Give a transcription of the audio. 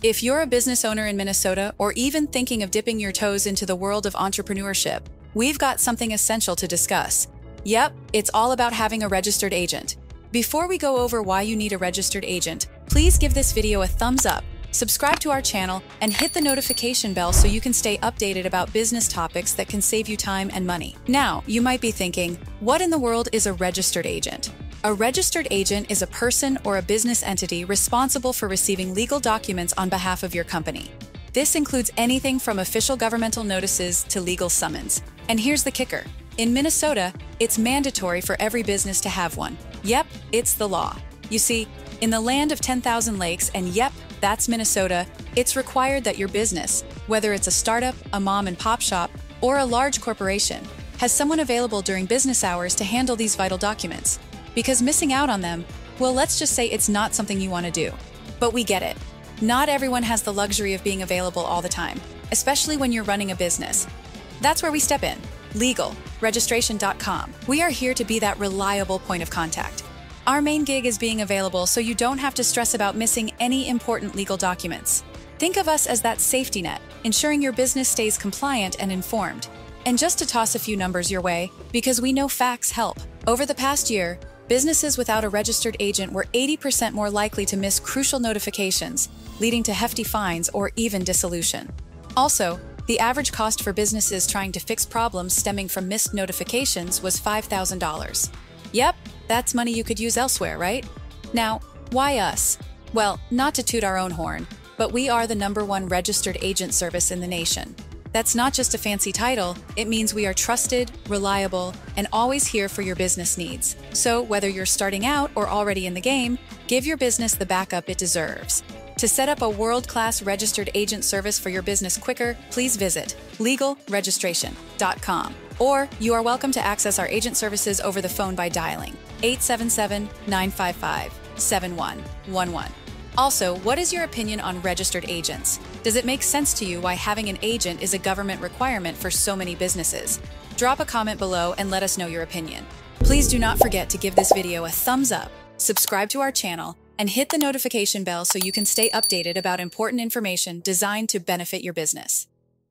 If you're a business owner in Minnesota or even thinking of dipping your toes into the world of entrepreneurship, we've got something essential to discuss. Yep, it's all about having a registered agent. Before we go over why you need a registered agent, please give this video a thumbs up, subscribe to our channel, and hit the notification bell so you can stay updated about business topics that can save you time and money. Now, you might be thinking, what in the world is a registered agent? A registered agent is a person or a business entity responsible for receiving legal documents on behalf of your company. This includes anything from official governmental notices to legal summons. And here's the kicker. In Minnesota, it's mandatory for every business to have one. Yep, it's the law. You see, in the land of 10,000 lakes, and yep, that's Minnesota, it's required that your business, whether it's a startup, a mom and pop shop, or a large corporation, has someone available during business hours to handle these vital documents. Because missing out on them, well, let's just say it's not something you want to do. But we get it. Not everyone has the luxury of being available all the time, especially when you're running a business. That's where we step in. Legalregistration.com. We are here to be that reliable point of contact. Our main gig is being available so you don't have to stress about missing any important legal documents. Think of us as that safety net, ensuring your business stays compliant and informed. And just to toss a few numbers your way, because we know facts help. Over the past year, businesses without a registered agent were 80% more likely to miss crucial notifications, leading to hefty fines or even dissolution. Also, the average cost for businesses trying to fix problems stemming from missed notifications was $5,000. Yep, that's money you could use elsewhere, right? Now, why us? Well, not to toot our own horn, but we are the #1 registered agent service in the nation. That's not just a fancy title, it means we are trusted, reliable, and always here for your business needs. So whether you're starting out or already in the game, give your business the backup it deserves. To set up a world-class registered agent service for your business quicker, please visit legalregistration.com. Or you are welcome to access our agent services over the phone by dialing 877-955-7111. Also, what is your opinion on registered agents? Does it make sense to you why having an agent is a government requirement for so many businesses? Drop a comment below and let us know your opinion. Please do not forget to give this video a thumbs up, subscribe to our channel, and hit the notification bell so you can stay updated about important information designed to benefit your business.